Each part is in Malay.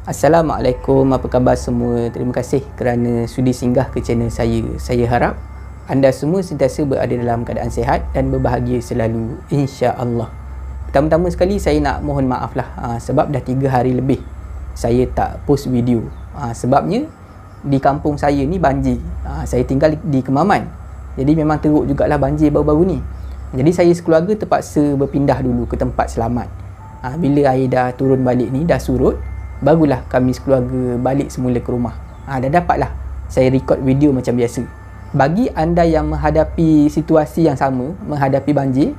Assalamualaikum, apa khabar semua? Terima kasih kerana sudi singgah ke channel saya. Saya harap anda semua sentiasa berada dalam keadaan sihat dan berbahagia selalu, insya-Allah. Pertama-tama sekali saya nak mohon maaf lah sebab dah 3 hari lebih saya tak post video. Sebabnya di kampung saya ni banjir. Saya tinggal di Kemaman. Jadi memang teruk jugalah banjir baru-baru ni. Jadi saya sekeluarga terpaksa berpindah dulu ke tempat selamat. Bila air dah turun balik ni, dah surut, barulah kami sekeluarga balik semula ke rumah. Dah dapatlah saya record video macam biasa. Bagi anda yang menghadapi situasi yang sama, menghadapi banjir,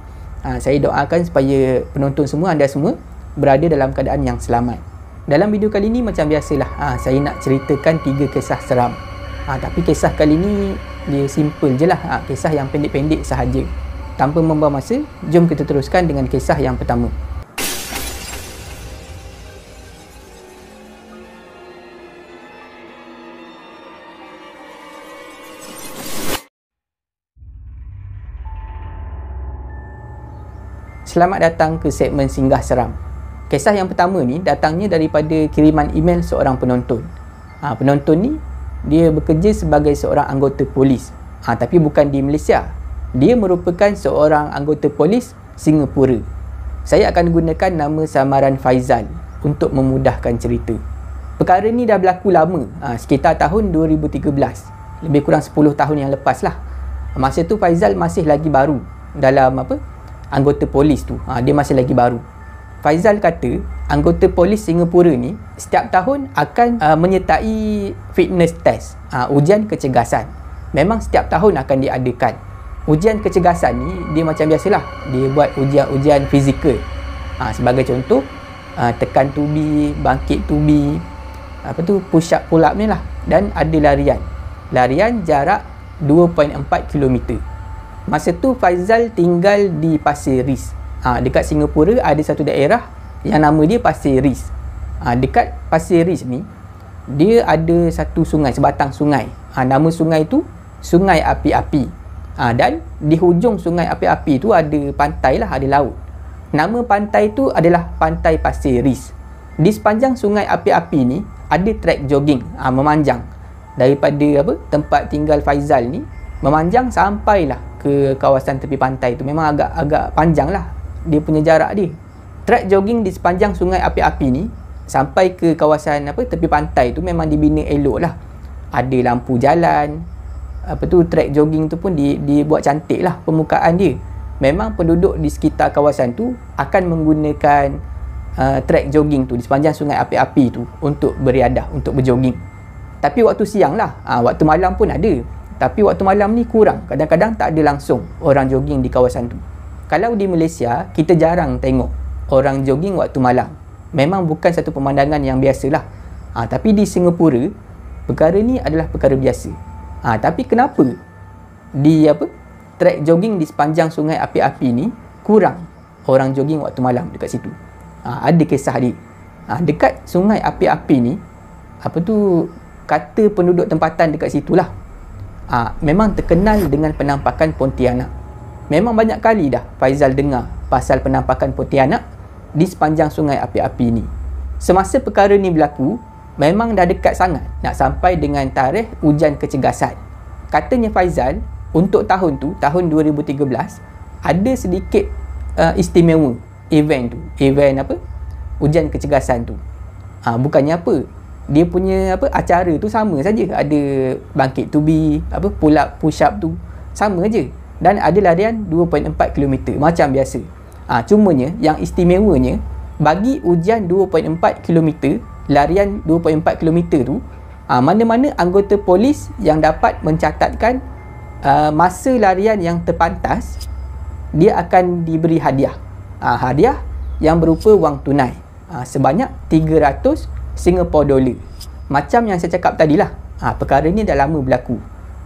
saya doakan supaya penonton semua, anda semua berada dalam keadaan yang selamat. Dalam video kali ni macam biasalah, saya nak ceritakan 3 kisah seram. Tapi kisah kali ni dia simple je lah, kisah yang pendek-pendek sahaja. Tanpa membuang masa, jom kita teruskan dengan kisah yang pertama. Selamat datang ke segmen Singgah Seram. Kisah yang pertama ni datangnya daripada kiriman email seorang penonton. Penonton ni dia bekerja sebagai seorang anggota polis. Tapi bukan di Malaysia. Dia merupakan seorang anggota polis Singapura. Saya akan gunakan nama samaran Faizal untuk memudahkan cerita. Perkara ni dah berlaku lama, sekitar tahun 2013. Lebih kurang 10 tahun yang lepas lah. Masa tu Faizal masih lagi baru dalam anggota polis tu. Dia masih lagi baru. Faizal kata anggota polis Singapura ni setiap tahun akan menyertai fitness test, ujian kecergasan. Memang setiap tahun akan diadakan. Ujian kecergasan ni dia macam biasalah, dia buat ujian fizikal. Sebagai contoh, tekan tubi, bangkit tubi, push up pull up ni lah, dan ada larian jarak 2.4 km. Masa tu Faizal tinggal di Pasir Ris. Dekat Singapura ada satu daerah yang nama dia Pasir Ris. Dekat Pasir Ris ni, dia ada satu sungai, sebatang sungai. Nama sungai tu Sungai Api-Api. Dan di hujung Sungai Api-Api tu ada pantai lah, ada laut. Nama pantai tu adalah Pantai Pasir Ris. Di sepanjang Sungai Api-Api ni ada trek jogging, memanjang. Daripada tempat tinggal Faizal ni, memanjang sampailah ke kawasan tepi pantai tu. Memang agak panjang lah dia punya jarak dia. Trek jogging di sepanjang Sungai Api-Api ni sampai ke kawasan tepi pantai tu memang dibina elok lah. Ada lampu jalan, trek jogging tu pun dibuat cantik lah permukaan dia. Memang penduduk di sekitar kawasan tu akan menggunakan trek jogging tu di sepanjang Sungai Api-Api tu untuk beriadah, untuk berjogging. Tapi waktu siang lah, waktu malam pun ada. Tapi waktu malam ni kurang. Kadang-kadang tak ada langsung orang jogging di kawasan tu. Kalau di Malaysia, kita jarang tengok orang jogging waktu malam. Memang bukan satu pemandangan yang biasalah. Tapi di Singapura, perkara ni adalah perkara biasa. Tapi kenapa di trek jogging di sepanjang Sungai Api-Api ni kurang orang jogging waktu malam dekat situ? Ada kisah dia. Dekat Sungai Api-Api ni, kata penduduk tempatan dekat situlah, memang terkenal dengan penampakan Pontianak. Memang banyak kali dah Faizal dengar pasal penampakan Pontianak di sepanjang Sungai Api-Api ni. Semasa perkara ni berlaku, memang dah dekat sangat nak sampai dengan tarikh ujian kecergasan. Katanya Faizal, untuk tahun tu, tahun 2013, ada sedikit istimewa event tu. Event ujian kecergasan tu. Bukannya dia punya acara tu sama saja. Ada bangkit tubi, pull up, push up tu sama je. Dan ada larian 2.4 km macam biasa. Cumanya yang istimewanya, bagi ujian 2.4 km, larian 2.4 km tu, mana-mana anggota polis yang dapat mencatatkan masa larian yang terpantas, dia akan diberi hadiah. Hadiah yang berupa wang tunai sebanyak 300 Singapore dollar. Macam yang saya cakap tadilah, perkara ni dah lama berlaku.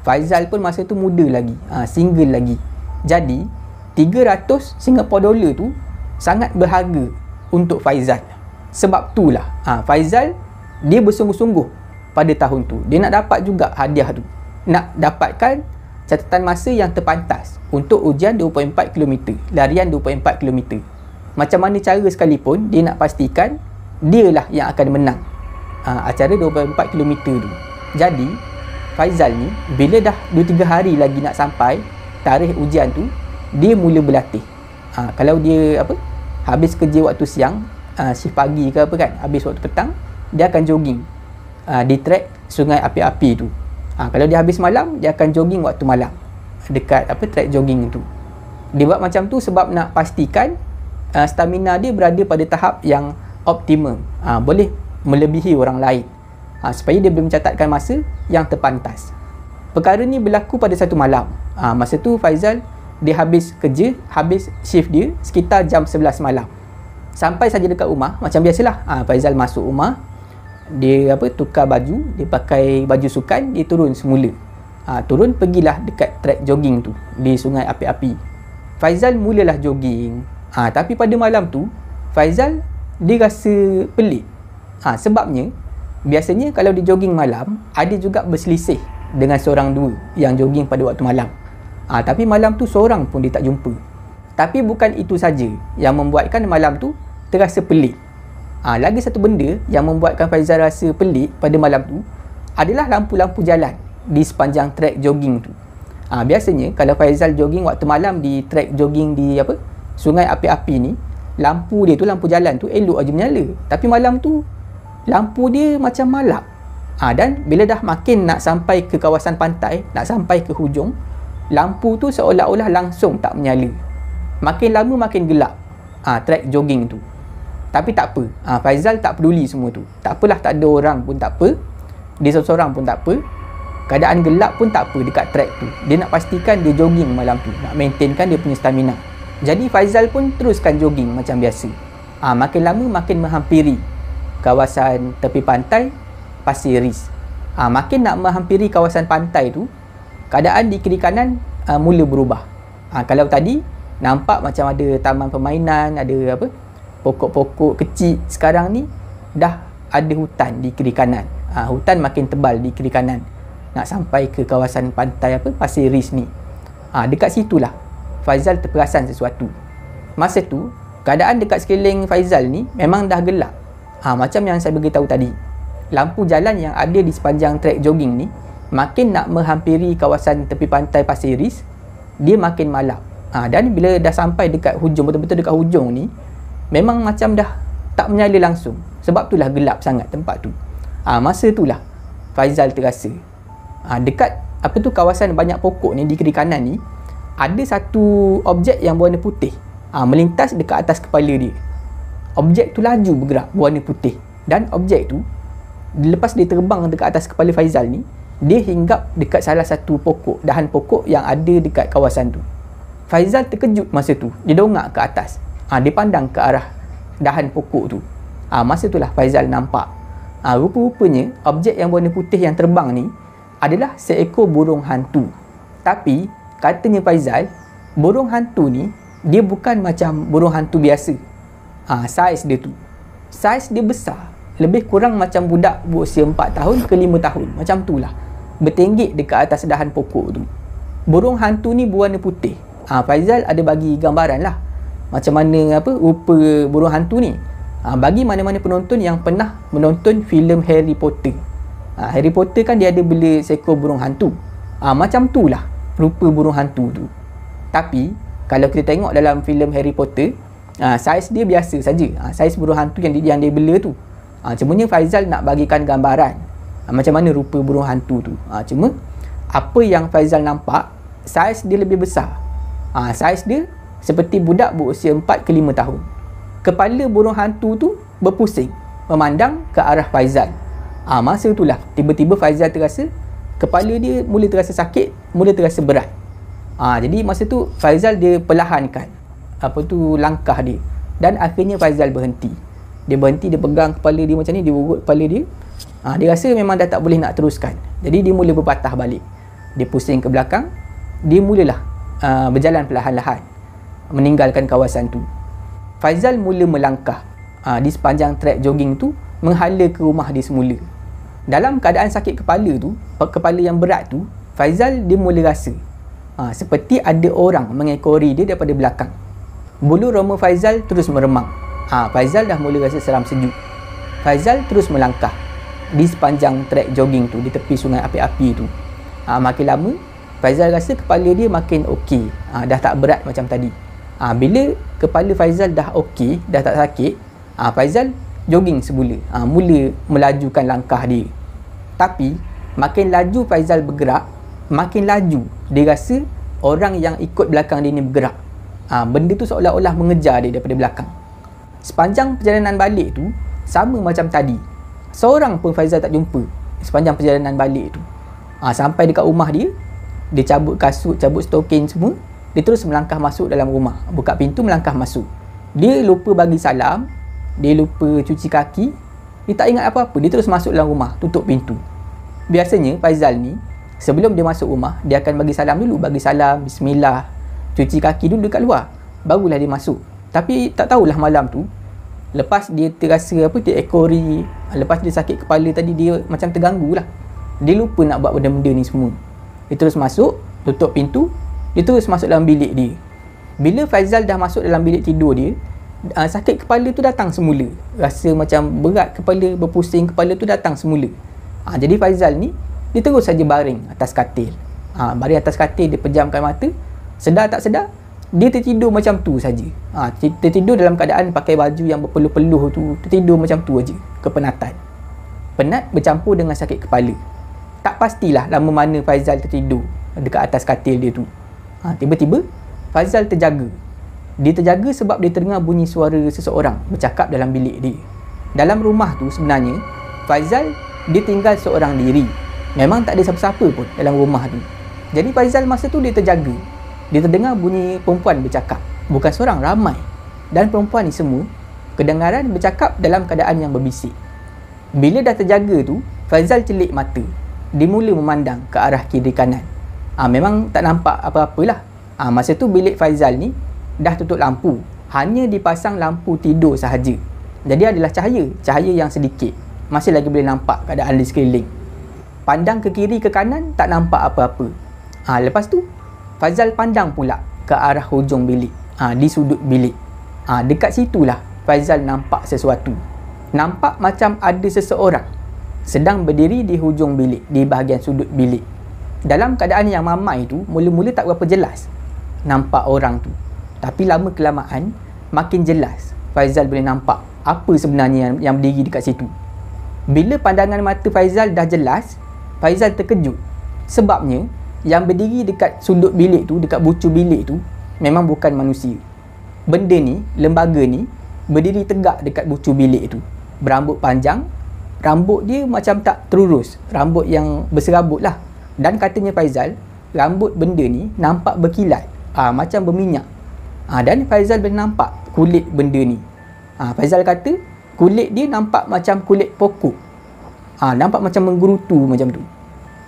Faizal pun masa tu muda lagi, single lagi. Jadi 300 Singapore dollar tu sangat berharga untuk Faizal. Sebab itulah Faizal dia bersungguh-sungguh pada tahun tu. Dia nak dapat juga hadiah tu, nak dapatkan catatan masa yang terpantas untuk ujian 2.4 km, larian 2.4 km. Macam mana cara sekalipun, dia nak pastikan dialah yang akan menang. acara 24 km tu. Jadi Faizal ni bila dah 2-3 hari lagi nak sampai tarikh ujian tu, dia mula berlatih. Kalau dia habis kerja waktu siang, shift pagi ke apa kan, habis waktu petang, dia akan jogging di trek Sungai Api-Api tu. Kalau dia habis malam, dia akan jogging waktu malam dekat trek jogging tu. Dia buat macam tu sebab nak pastikan stamina dia berada pada tahap yang optimum, boleh melebihi orang lain, supaya dia boleh mencatatkan masa yang terpantas. Perkara ni berlaku pada satu malam. Masa tu Faizal dia habis kerja, habis shift dia sekitar jam 11 malam. Sampai saja dekat rumah, macam biasalah, Faizal masuk rumah, dia tukar baju, dia pakai baju sukan, dia turun semula. Turun pergilah dekat trek jogging tu di Sungai Api-Api. Faizal mulalah jogging. Tapi pada malam tu Faizal dia rasa pelik. Sebabnya biasanya kalau dia jogging malam, ada juga berselisih dengan seorang dua yang jogging pada waktu malam. Tapi malam tu seorang pun dia tak jumpa. Tapi bukan itu saja yang membuatkan malam tu terasa pelik. Lagi satu benda yang membuatkan Faizal rasa pelik pada malam tu adalah lampu-lampu jalan di sepanjang trek jogging tu. Biasanya kalau Faizal jogging waktu malam di trek jogging di Sungai Api-Api ni, lampu dia tu, lampu jalan tu elok aja menyala. Tapi malam tu lampu dia macam malap. Dan bila dah makin nak sampai ke kawasan pantai, nak sampai ke hujung, lampu tu seolah-olah langsung tak menyala. Makin lama makin gelap trek jogging tu. Tapi tak apa, Faizal tak peduli semua tu. Tak apalah, tak ada orang pun tak apa, dia seorang pun tak apa, keadaan gelap pun tak apa dekat trek tu. Dia nak pastikan dia jogging malam tu, nak maintainkan dia punya stamina. Jadi Faizal pun teruskan jogging macam biasa. Makin lama makin menghampiri kawasan tepi pantai Pasir Ris. Makin nak menghampiri kawasan pantai tu, keadaan di kiri kanan mula berubah. Kalau tadi nampak macam ada taman permainan, ada pokok-pokok kecil, sekarang ni dah ada hutan di kiri kanan. Hutan makin tebal di kiri kanan nak sampai ke kawasan pantai Pasir Ris ni. Dekat situlah Faizal terperasan sesuatu. Masa tu keadaan dekat sekeliling Faizal ni memang dah gelap. Macam yang saya beritahu tadi, lampu jalan yang ada di sepanjang trek jogging ni makin nak menghampiri kawasan tepi pantai Pasir Ris, dia makin malap. Dan bila dah sampai dekat hujung, betul-betul dekat hujung ni, memang macam dah tak menyala langsung. Sebab itulah gelap sangat tempat tu. Masa itulah Faizal terasa dekat kawasan banyak pokok ni di kiri kanan ni, ada satu objek yang berwarna putih melintas dekat atas kepala dia. Objek tu laju bergerak berwarna putih, dan objek tu lepas dia terbang dekat atas kepala Faizal ni, dia hinggap dekat salah satu pokok, dahan pokok yang ada dekat kawasan tu. Faizal terkejut masa tu. Dia dongak ke atas, dia pandang ke arah dahan pokok tu. Masa itulah Faizal nampak rupa-rupanya objek yang berwarna putih yang terbang ni adalah seekor burung hantu. Tapi katanya Faizal, burung hantu ni dia bukan macam burung hantu biasa. Saiz dia tu, saiz dia besar, lebih kurang macam budak berusia 4 tahun ke 5 tahun, macam tu lah, bertenggek dekat atas dahan pokok tu. Burung hantu ni berwarna putih. Faizal ada bagi gambaran lah macam mana rupa burung hantu ni. Bagi mana-mana penonton yang pernah menonton filem Harry Potter, Harry Potter kan dia ada bela seekor burung hantu. Macam tu lah rupa burung hantu tu. Tapi kalau kita tengok dalam filem Harry Potter, saiz dia biasa saja, saiz burung hantu yang dia bela tu. Cumanya Faizal nak bagikan gambaran macam mana rupa burung hantu tu. Cuma apa yang Faizal nampak, saiz dia lebih besar. Saiz dia seperti budak berusia 4 ke 5 tahun. Kepala burung hantu tu berpusing memandang ke arah Faizal. Masa itulah tiba-tiba Faizal terasa kepala dia mula terasa sakit, mula terasa berat. Jadi masa tu Faizal dia perlahankan langkah dia, dan akhirnya Faizal berhenti. Dia berhenti, dia pegang kepala dia macam ni, dia urut kepala dia. Dia rasa memang dah tak boleh nak teruskan. Jadi dia mula berpatah balik. Dia pusing ke belakang, dia mulalah berjalan perlahan-lahan meninggalkan kawasan tu. Faizal mula melangkah di sepanjang trek jogging tu, menghala ke rumah dia semula. Dalam keadaan sakit kepala tu, kepala yang berat tu, Faizal dia mula rasa seperti ada orang mengekori dia daripada belakang. Bulu roma Faizal terus meremang. Faizal dah mula rasa seram sejuk. Faizal terus melangkah. di sepanjang trek jogging tu, di tepi sungai api-api tu. Makin lama Faizal rasa kepala dia makin okey, dah tak berat macam tadi. Bila kepala Faizal dah okey, dah tak sakit, Faizal jogging semula, mula melajukan langkah dia. Tapi makin laju Faizal bergerak, makin laju dia rasa orang yang ikut belakang dia ni bergerak. Benda tu seolah-olah mengejar dia daripada belakang. Sepanjang perjalanan balik tu sama macam tadi, seorang pun Faizal tak jumpa sepanjang perjalanan balik tu. Sampai dekat rumah dia, dia cabut kasut, cabut stokin semua, dia terus melangkah masuk dalam rumah, buka pintu melangkah masuk. Dia lupa bagi salam, dia lupa cuci kaki, dia tak ingat apa-apa, dia terus masuk dalam rumah, tutup pintu. Biasanya Faizal ni sebelum dia masuk rumah, dia akan bagi salam dulu, bagi salam, bismillah, cuci kaki dulu dekat luar, barulah dia masuk. Tapi tak tahulah malam tu, lepas dia terasa dia ekori, lepas dia sakit kepala tadi, dia macam terganggu lah, dia lupa nak buat benda-benda ni semua. Dia terus masuk, tutup pintu, dia terus masuk dalam bilik dia. Bila Faizal dah masuk dalam bilik tidur dia, sakit kepala tu datang semula, rasa macam berat kepala, berpusing kepala tu datang semula. Jadi Faizal ni, dia terus saja baring atas katil. Baring atas katil, dia pejamkan mata, sedar tak sedar dia tertidur macam tu saja. Tertidur dalam keadaan pakai baju yang berpeluh-peluh tu, tertidur macam tu aja, kepenatan. Penat bercampur dengan sakit kepala. Tak pastilah lama mana Faizal tertidur dekat atas katil dia tu. Tiba-tiba Faizal terjaga. Dia terjaga sebab dia terdengar bunyi suara seseorang bercakap dalam bilik dia. Dalam rumah tu sebenarnya Faizal dia tinggal seorang diri. Memang tak ada siapa-siapa pun dalam rumah tu. Jadi Faizal masa tu dia terjaga. Dia terdengar bunyi perempuan bercakap. Bukan seorang, ramai. Dan perempuan ni semua kedengaran bercakap dalam keadaan yang berbisik. Bila dah terjaga tu, Faizal celik mata. Dia mula memandang ke arah kiri kanan. Memang tak nampak apa-apalah. Masa tu bilik Faizal ni dah tutup lampu. Hanya dipasang lampu tidur sahaja. Jadi adalah cahaya yang sedikit. Masih lagi boleh nampak keadaan di sekeliling. Pandang ke kiri ke kanan, tak nampak apa-apa. Lepas tu Faizal pandang pula ke arah hujung bilik, di sudut bilik. Dekat situlah Faizal nampak sesuatu. Nampak macam ada seseorang sedang berdiri di hujung bilik, di bahagian sudut bilik. Dalam keadaan yang mamai tu, mula-mula tak berapa jelas nampak orang tu. Tapi lama kelamaan makin jelas Faizal boleh nampak apa sebenarnya yang berdiri dekat situ. Bila pandangan mata Faizal dah jelas, Faizal terkejut. Sebabnya yang berdiri dekat sudut bilik tu, dekat bucu bilik tu, memang bukan manusia. Benda ni, lembaga ni, berdiri tegak dekat bucu bilik tu. Berambut panjang, rambut dia macam tak terurus, rambut yang berserabut lah. Dan katanya Faizal, rambut benda ni nampak berkilat, macam berminyak. Dan Faizal boleh nampak kulit benda ni. Faizal kata kulit dia nampak macam kulit pokok. Nampak macam menggerutu macam tu.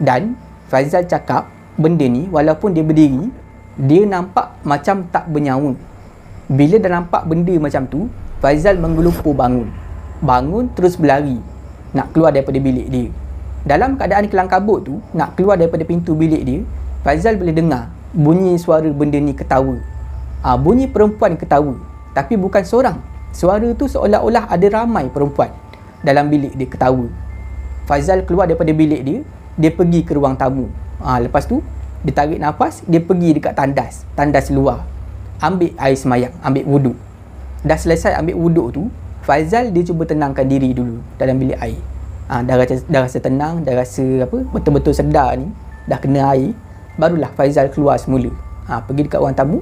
Dan Faizal cakap benda ni walaupun dia berdiri, dia nampak macam tak bernyawa. Bila dah nampak benda macam tu, Faizal menggelupur bangun. Bangun terus berlari nak keluar daripada bilik dia. Dalam keadaan kelang kabut tu, nak keluar daripada pintu bilik dia, Faizal boleh dengar bunyi suara benda ni ketawa. Bunyi perempuan ketawa, tapi bukan seorang. Suara tu seolah-olah ada ramai perempuan dalam bilik dia ketawa. Faizal keluar daripada bilik dia, dia pergi ke ruang tamu. Lepas tu dia tarik nafas, dia pergi dekat tandas luar, ambil air semayang, ambil wuduk. Dah selesai ambil wuduk tu, Faizal dia cuba tenangkan diri dulu dalam bilik air. Dah rasa tenang, dah rasa betul-betul sedar ni, dah kena air, barulah Faizal keluar semula. Pergi dekat ruang tamu,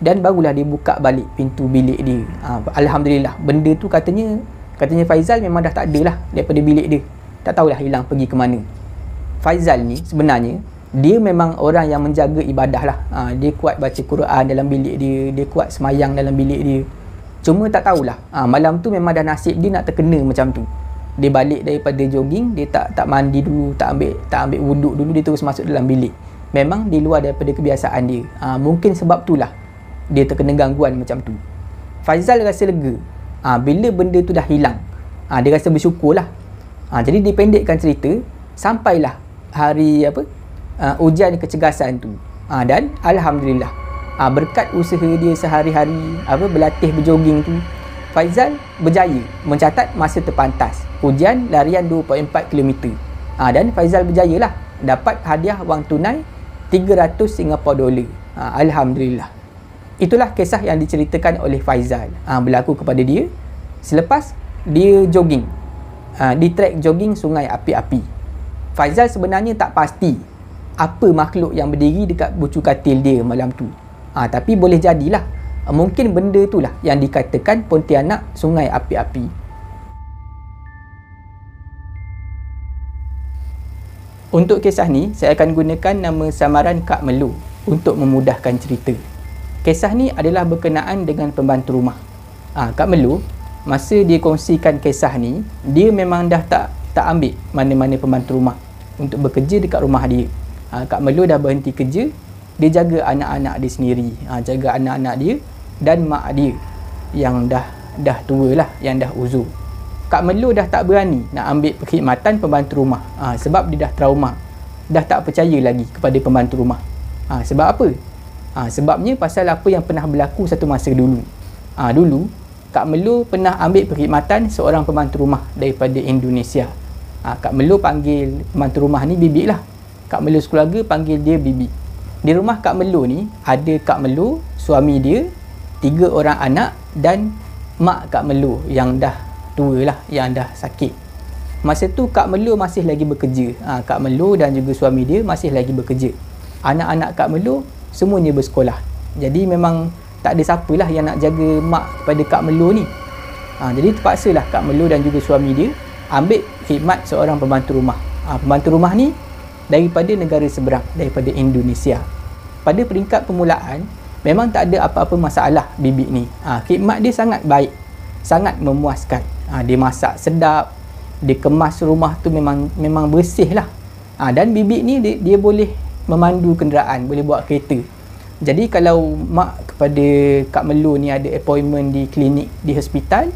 dan barulah dia buka balik pintu bilik dia. Alhamdulillah, benda tu katanya Faizal memang dah tak ada lah daripada bilik dia. Tak tahulah hilang pergi ke mana. Faizal ni sebenarnya dia memang orang yang menjaga ibadah lah. Dia kuat baca Quran dalam bilik dia, dia kuat semayang dalam bilik dia. Cuma tak tahulah, malam tu memang dah nasib dia nak terkena macam tu. Dia balik daripada jogging, dia tak mandi dulu, tak ambil wuduk dulu, dia terus masuk dalam bilik. Memang di luar daripada kebiasaan dia. Mungkin sebab itulah dia terkena gangguan macam tu. Faizal rasa lega bila benda tu dah hilang. Dia rasa bersyukur lah. Jadi dipendekkan cerita, sampailah hari ujian kecergasan tu. Dan Alhamdulillah, berkat usaha dia sehari-hari berlatih berjoging tu, Faizal berjaya mencatat masa terpantas ujian larian 2.4 km. Dan Faizal berjaya lah dapat hadiah wang tunai 300 Singapore dolar. Alhamdulillah. Itulah kisah yang diceritakan oleh Faizal berlaku kepada dia selepas dia jogging di trek jogging Sungai Api-Api. Faizal sebenarnya tak pasti apa makhluk yang berdiri dekat bucu katil dia malam tu. Tapi boleh jadilah mungkin benda itulah yang dikatakan Pontianak Sungai Api-Api. Untuk kisah ni, saya akan gunakan nama samaran Kak Melu untuk memudahkan cerita. Kisah ni adalah berkenaan dengan pembantu rumah. Kak Melu, masa dia kongsikan kisah ni, dia memang dah tak ambil mana-mana pembantu rumah untuk bekerja dekat rumah dia. Kak Melu dah berhenti kerja, dia jaga anak-anak dia sendiri. Jaga anak-anak dia dan mak dia yang dah tua lah, yang dah uzur. Kak Melu dah tak berani nak ambil perkhidmatan pembantu rumah sebab dia dah trauma, dah tak percaya lagi kepada pembantu rumah. Sebab apa? Sebabnya pasal apa yang pernah berlaku satu masa dulu. Dulu Kak Melu pernah ambil perkhidmatan seorang pembantu rumah daripada Indonesia. Kak Melu panggil pembantu rumah ni Bibi lah. Kak Melu sekeluarga panggil dia Bibi. Di rumah Kak Melu ni ada Kak Melu, suami dia, 3 orang anak dan mak Kak Melu yang dah tua lah, yang dah sakit. Masa tu Kak Melu masih lagi bekerja. Kak Melu dan juga suami dia masih lagi bekerja. Anak-anak Kak Melu semuanya bersekolah. Jadi memang tak ada siapa lah yang nak jaga mak kepada Kak Melu ni. Jadi terpaksalah Kak Melu dan juga suami dia ambil khidmat seorang pembantu rumah. Pembantu rumah ni daripada negara seberang, daripada Indonesia. Pada peringkat permulaan, memang tak ada apa-apa masalah Bibi ni. Khidmat dia sangat baik, sangat memuaskan. Dia masak sedap, dia kemas rumah tu memang bersih lah. Dan Bibi ni dia boleh memandu kenderaan, boleh bawa kereta. Jadi kalau mak kepada Kak Melu ni ada appointment di klinik, di hospital,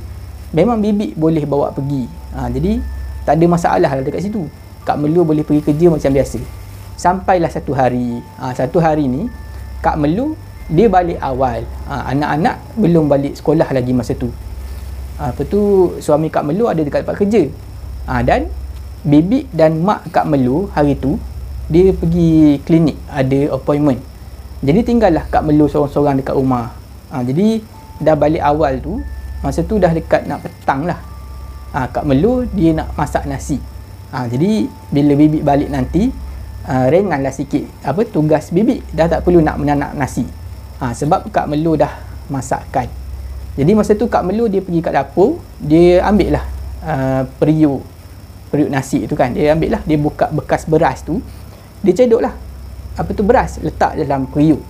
memang Bibi boleh bawa pergi. Jadi tak ada masalah lah dekat situ. Kak Melu boleh pergi kerja macam biasa. Sampailah satu hari ni Kak Melu dia balik awal. Anak-anak belum balik sekolah lagi masa tu. Lepas tu suami Kak Melu ada dekat tempat kerja. Dan Bibi dan mak Kak Melu hari tu dia pergi klinik, ada appointment. Jadi tinggallah Kak Melu seorang-seorang dekat rumah. Jadi dah balik awal tu, masa tu dah dekat nak petang lah. Kak Melu dia nak masak nasi. Jadi bila Bibi balik nanti, ringanlah sikit tugas Bibi, dah tak perlu nak menanak nasi. Sebab Kak Melu dah masakkan. Jadi masa tu Kak Melu dia pergi kat dapur, dia ambil lah periuk nasi tu kan. Dia ambil lah, dia buka bekas beras tu, dia cedok lah beras, letak dalam periuk.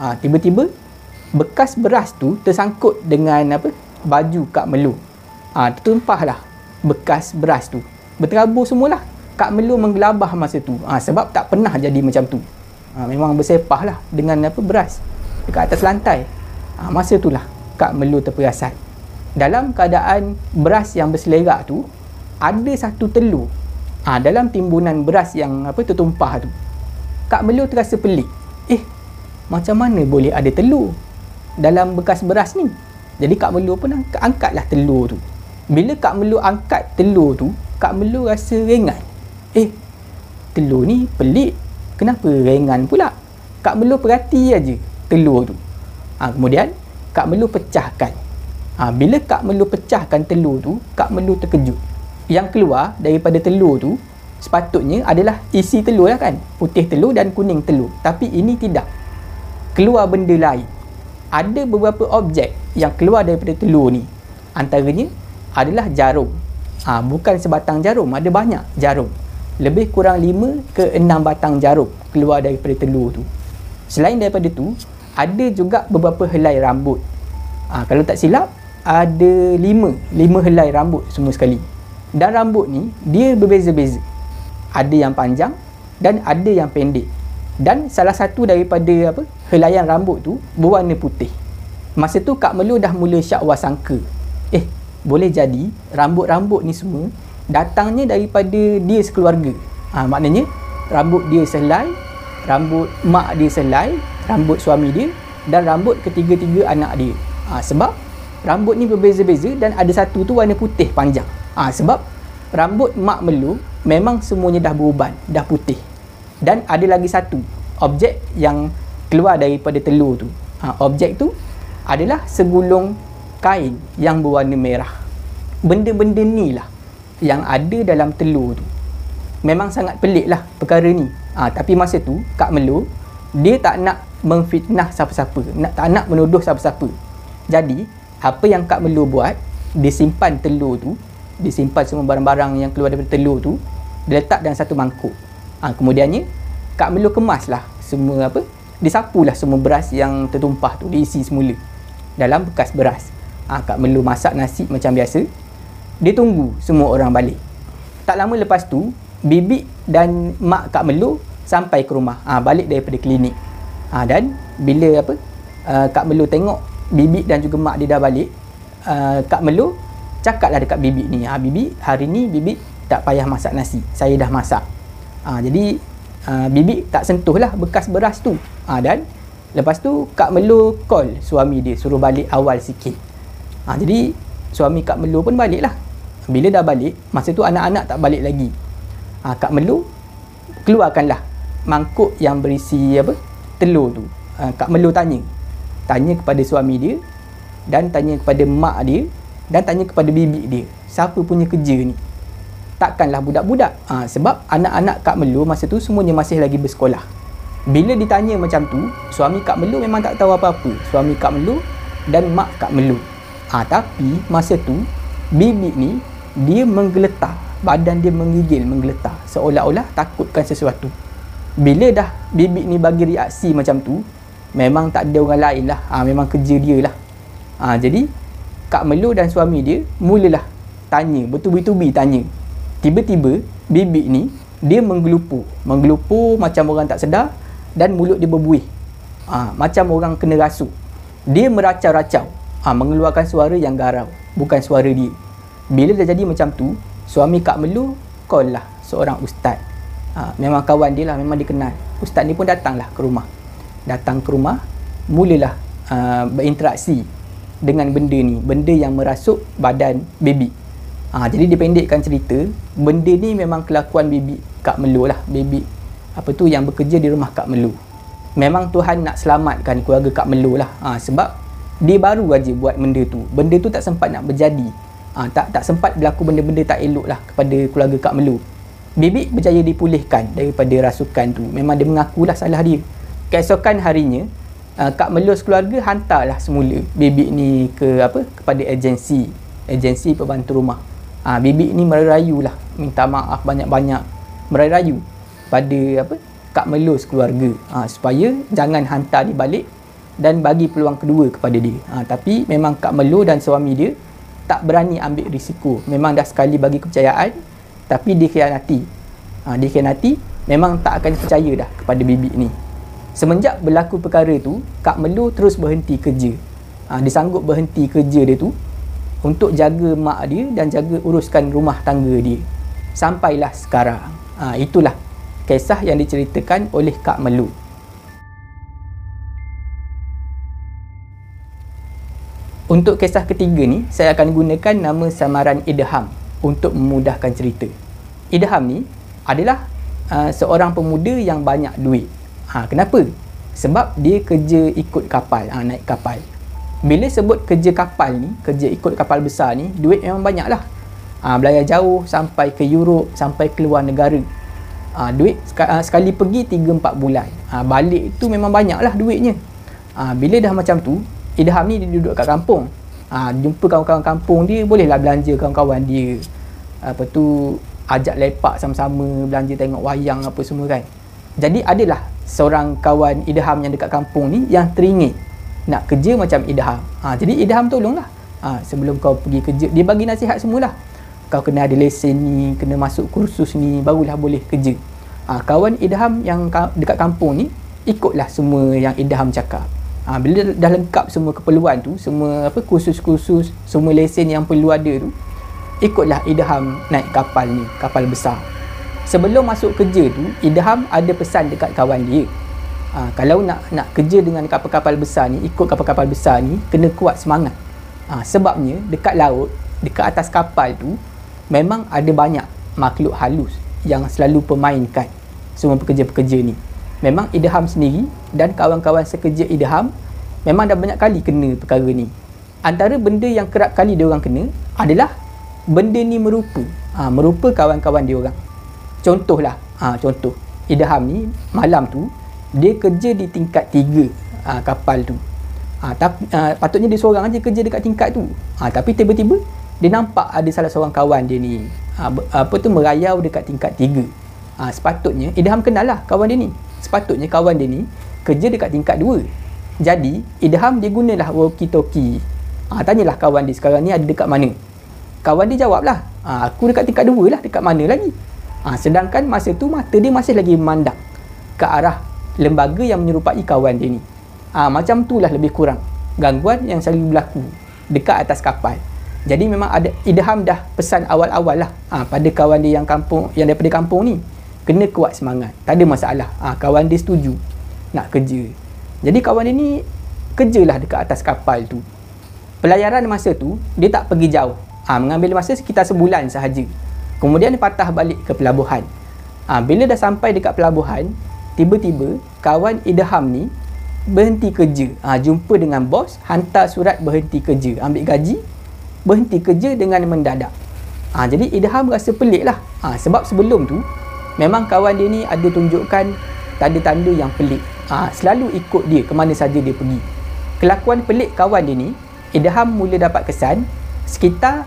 Tiba-tiba bekas beras tu tersangkut dengan baju Kak Melu. Tertumpah lah bekas beras tu, berterabur semualah. Kak Melu menggelabah masa tu, sebab tak pernah jadi macam tu. Memang bersepah lah dengan beras dekat atas lantai. Masa itulah Kak Melu terperasan. Dalam keadaan beras yang berselerak tu, ada satu telur dalam timbunan beras yang tertumpah tu. Kak Melu terasa pelik. Macam mana boleh ada telur dalam bekas beras ni? Jadi Kak Melu pun angkatlah telur tu. Bila Kak Melu angkat telur tu, Kak Melu rasa ringan. Telur ni pelik, kenapa ringan pula? Kak Melu perhati aja telur tu. Kemudian Kak Melu pecahkan. Bila Kak Melu pecahkan telur tu, Kak Melu terkejut. Yang keluar daripada telur tu sepatutnya adalah isi telur lah kan, putih telur dan kuning telur. Tapi ini tidak, keluar benda lain. Ada beberapa objek yang keluar daripada telur ni. Antaranya adalah jarum. Bukan sebatang jarum, ada banyak jarum. Lebih kurang 5 ke 6 batang jarum keluar daripada telur tu. Selain daripada tu, ada juga beberapa helai rambut. Kalau tak silap, ada 5 helai rambut semua sekali. Dan rambut ni dia berbeza-beza. Ada yang panjang dan ada yang pendek. Dan salah satu daripada helaian rambut tu berwarna putih. Masa tu Kak Melu dah mula syakwa sangka, boleh jadi rambut-rambut ni semua datangnya daripada dia sekeluarga. Maknanya rambut dia sehelai, rambut mak dia sehelai, rambut suami dia dan rambut ketiga-tiga anak dia. Sebab rambut ni berbeza-beza dan ada satu tu warna putih panjang. Sebab rambut Mak Melu memang semuanya dah beruban, dah putih. Dan ada lagi satu objek yang keluar daripada telur tu. Objek tu adalah segulung kain yang berwarna merah. Benda-benda ni lah yang ada dalam telur tu. Memang sangat pelik lah perkara ni. Tapi masa tu Kak Melu dia tak nak memfitnah siapa-siapa, tak nak menuduh siapa-siapa. Jadi apa yang Kak Melu buat, dia simpan telur tu, dia simpan semua barang-barang yang keluar daripada telur tu, dia letak dalam satu mangkuk. Kemudiannya Kak Melu kemaslah semua disapulah semua beras yang tertumpah tu, diisi semula dalam bekas beras. Kak Melu masak nasi macam biasa. Dia tunggu semua orang balik. Tak lama lepas tu, Bibi dan mak Kak Melu sampai ke rumah, balik daripada klinik. Dan bila Kak Melu tengok Bibi dan juga mak dia dah balik, Kak Melu cakaplah dekat Bibi ni, Bibi, hari ni Bibi tak payah masak nasi, saya dah masak. Jadi Bibi tak sentuhlah bekas beras tu. Dan lepas tu Kak Melu call suami dia, suruh balik awal sikit. Jadi suami Kak Melu pun balik lah. Bila dah balik, masa tu anak-anak tak balik lagi. Kak Melu keluarkanlah mangkuk yang berisi telur tu. Kak Melu tanya kepada suami dia, dan tanya kepada mak dia, dan tanya kepada bibi dia, siapa punya kerja ni? Takkanlah budak-budak. Sebab anak-anak Kak Melu masa tu semuanya masih lagi bersekolah. Bila ditanya macam tu, suami Kak Melu memang tak tahu apa-apa. Suami Kak Melu dan mak Kak Melu. Tapi masa tu bibi ni dia menggeletar, badan dia menggeletar, seolah-olah takutkan sesuatu. Bila dah bibi ni bagi reaksi macam tu, memang tak ada orang lain lah, memang kerja dia lah. Jadi Kak Melu dan suami dia mulalah tanya, bertubi-tubi tanya. Tiba-tiba bibi ni dia menggelupur macam orang tak sedar, dan mulut dia berbuih, macam orang kena rasuk. Dia meracau-racau, mengeluarkan suara yang garau, bukan suara dia. Bila dah jadi macam tu, suami Kak Melu call lah seorang ustaz. Memang kawan dia lah, memang dia kenal. Ustaz ni pun datanglah ke rumah. Mulalah berinteraksi dengan benda ni, benda yang merasuk badan baby. Jadi dipendekkan cerita, benda ni memang kelakuan baby Kak Melu lah, baby yang bekerja di rumah Kak Melu. Memang Tuhan nak selamatkan keluarga Kak Melu lah. Sebab dia baru aja buat benda tu tak sempat nak berjadi. Tak sempat berlaku benda-benda tak elok lah kepada keluarga Kak Melu. Bibi berjaya dipulihkan daripada rasukan tu. Memang dia mengakulah salah dia. Keesokan harinya, Kak Melu sekeluarga hantarlah semula Bibi ni kepada agensi pembantu rumah. Bibi ni merayu lah, minta maaf banyak-banyak, merayu pada Kak Melu sekeluarga, supaya jangan hantar dia balik dan bagi peluang kedua kepada dia. Tapi memang Kak Melu dan suami dia tak berani ambil risiko. Memang dah sekali bagi kepercayaan, tapi dikhianati. Dikhianati, memang tak akan percaya dah kepada bibi ni. Semenjak berlaku perkara tu, Kak Melu terus berhenti kerja. Dia sanggup berhenti kerja dia tu untuk jaga mak dia dan jaga uruskan rumah tangga dia. Sampailah sekarang. Itulah kisah yang diceritakan oleh Kak Melu. Untuk kisah ketiga ni, saya akan gunakan nama samaran Idham untuk memudahkan cerita. Idham ni adalah seorang pemuda yang banyak duit. Kenapa? Sebab dia kerja ikut kapal, naik kapal. Bila sebut kerja kapal ni, kerja ikut kapal besar ni, duit memang banyak lah. Belayar jauh sampai ke Europe, sampai ke luar negara. Duit sekali pergi 3-4 bulan. Balik tu memang banyak lah duitnya. Bila dah macam tu, Idham ni dia duduk kat kampung. Jumpa kawan-kawan kampung dia, bolehlah belanja kawan-kawan dia. Ajak lepak sama-sama, belanja tengok wayang apa semua kan. Jadi adalah seorang kawan Idham yang dekat kampung ni yang teringin nak kerja macam Idham. Jadi Idham tolonglah. Sebelum kau pergi kerja, dia bagi nasihat semualah. Kau kena ada lesen ni, kena masuk kursus ni, barulah boleh kerja. Kawan Idham yang dekat kampung ni ikutlah semua yang Idham cakap. Bila dah lengkap semua keperluan tu, semua kursus-kursus, semua lesen yang perlu ada tu, ikutlah Idham naik kapal ni, kapal besar. Sebelum masuk kerja tu, Idham ada pesan dekat kawan dia. Kalau nak kerja dengan kapal-kapal besar ni, ikut kapal-kapal besar ni, kena kuat semangat. Sebabnya dekat laut, dekat atas kapal tu memang ada banyak makhluk halus yang selalu pemainkan semua pekerja-pekerja ni. Memang Idham sendiri dan kawan-kawan sekerja Idham memang dah banyak kali kena perkara ni. Antara benda yang kerap kali diorang kena adalah benda ni merupa kawan-kawan diorang. Contohlah, contoh Idham ni malam tu dia kerja di tingkat 3 kapal tu. Patutnya dia seorang aja kerja dekat tingkat tu. Tapi tiba-tiba dia nampak ada salah seorang kawan dia ni merayau dekat tingkat 3. Sepatutnya Idham kenal lah kawan dia ni. Sepatutnya kawan dia ni kerja dekat tingkat 2. Jadi Idham dia gunalah walkie-talkie. Tanyalah kawan dia sekarang ni ada dekat mana. Kawan dia jawab lah, aku dekat tingkat 2 lah, dekat mana lagi. Sedangkan masa tu mata dia masih lagi memandang ke arah lembaga yang menyerupai kawan dia ni. Macam tu lah lebih kurang gangguan yang selalu berlaku dekat atas kapal. Jadi memang ada Idham dah pesan awal-awal lah pada kawan dia yang daripada kampung ni, kena kuat semangat, tak ada masalah. Kawan dia setuju nak kerja. Jadi kawan dia ni kerjalah dekat atas kapal tu. Pelayaran masa tu dia tak pergi jauh, mengambil masa sekitar sebulan sahaja. Kemudian dia patah balik ke pelabuhan. Bila dah sampai dekat pelabuhan, tiba-tiba kawan Idham ni berhenti kerja. Jumpa dengan bos, hantar surat berhenti kerja, ambil gaji, berhenti kerja dengan mendadak. Jadi Idham rasa pelik lah. Sebab sebelum tu memang kawan dia ni ada tunjukkan tanda-tanda yang pelik. Selalu ikut dia ke mana saja dia pergi. Kelakuan pelik kawan dia ni, Idham mula dapat kesan sekitar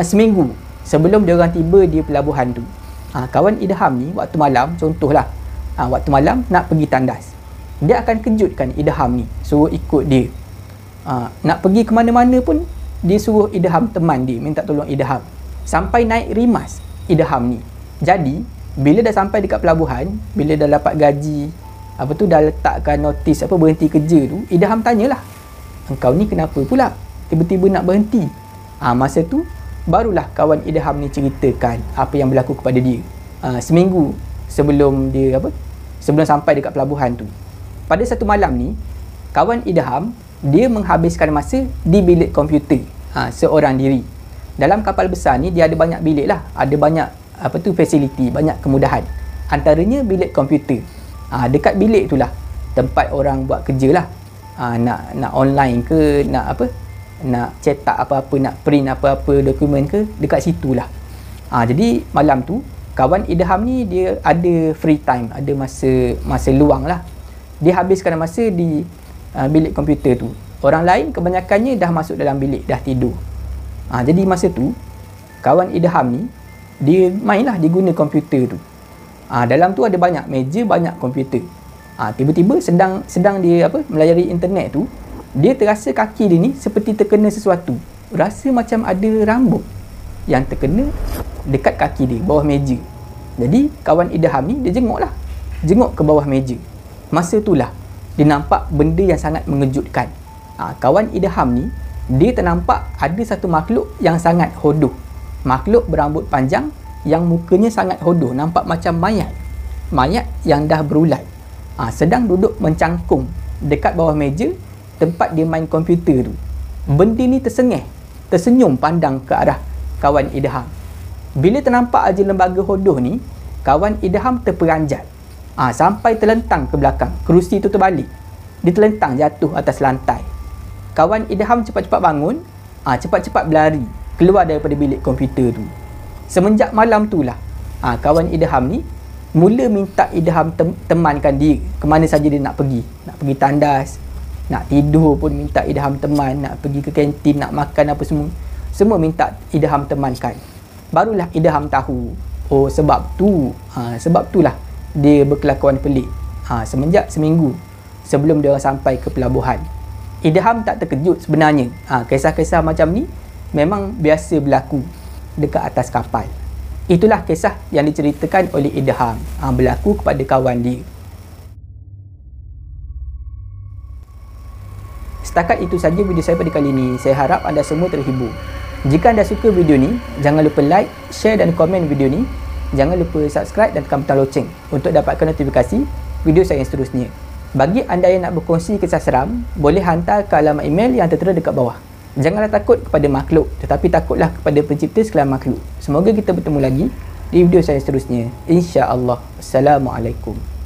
seminggu sebelum dia orang tiba di pelabuhan tu. Kawan Idham ni waktu malam, contohlah waktu malam nak pergi tandas, dia akan kejutkan Idham ni, suruh ikut dia. Nak pergi ke mana-mana pun dia suruh Idham teman dia, minta tolong Idham, sampai naik rimas Idham ni. Jadi bila dah sampai dekat pelabuhan, bila dah dapat gaji, dah letakkan notis berhenti kerja tu, Idham tanyalah, engkau ni kenapa pula tiba-tiba nak berhenti? Masa tu barulah kawan Idham ni ceritakan apa yang berlaku kepada dia seminggu sebelum dia sebelum sampai dekat pelabuhan tu. Pada satu malam ni, kawan Idham dia menghabiskan masa di bilik komputer seorang diri. Dalam kapal besar ni dia ada banyak bilik lah, ada banyak fasiliti, banyak kemudahan. Antaranya bilik komputer. Dekat bilik tu lah tempat orang buat kerja lah. Nak online ke, nak cetak apa-apa, nak print apa-apa dokumen ke, dekat situ lah. Jadi malam tu kawan Idham ni dia ada free time, ada masa luang lah. Dia habiskan masa di bilik komputer tu. Orang lain kebanyakannya dah masuk dalam bilik, dah tidur. Jadi masa tu kawan Idham ni dia mainlah, dia guna komputer tu. Dalam tu ada banyak meja, banyak komputer. Tiba-tiba sedang dia melayari internet tu, dia terasa kaki dia ni seperti terkena sesuatu. Rasa macam ada rambut yang terkena dekat kaki dia, bawah meja. Jadi kawan Idham ni dia jenguk ke bawah meja. Masa itulah dia nampak benda yang sangat mengejutkan. Kawan Idham ni dia ternampak ada satu makhluk yang sangat hodoh. Makhluk berambut panjang yang mukanya sangat hodoh, nampak macam mayat yang dah berulat. Sedang duduk mencangkung dekat bawah meja tempat dia main komputer tu. Benda ni tersenyum pandang ke arah kawan Idham. Bila ternampak aja lembaga hodoh ni, kawan Idham terperanjat. Sampai terlentang ke belakang. Kerusi tu terbalik. Dia terlentang jatuh atas lantai. Kawan Idham cepat-cepat bangun, cepat-cepat berlari keluar daripada bilik komputer tu. Semenjak malam tu lah kawan Idham ni mula minta Idham temankan dia ke mana saja dia nak pergi. Nak pergi tandas, nak tidur pun minta Idham teman, nak pergi ke kantin, nak makan apa semua minta Idham temankan. Barulah Idham tahu, sebab itulah dia berkelakuan pelik semenjak seminggu sebelum dia sampai ke pelabuhan. Idham tak terkejut sebenarnya. Kisah-kisah macam ni memang biasa berlaku dekat atas kapal. Itulah kisah yang diceritakan oleh Idham, berlaku kepada kawan dia. Setakat itu saja video saya pada kali ini. Saya harap anda semua terhibur. Jika anda suka video ni, jangan lupa like, share dan komen video ni. Jangan lupa subscribe dan tekan butang loceng untuk dapatkan notifikasi video saya yang seterusnya. Bagi anda yang nak berkongsi kisah seram, boleh hantar ke alamat email yang tertera dekat bawah. Janganlah takut kepada makhluk, tetapi takutlah kepada pencipta sekalian makhluk. Semoga kita bertemu lagi di video saya seterusnya. InsyaAllah. Assalamualaikum.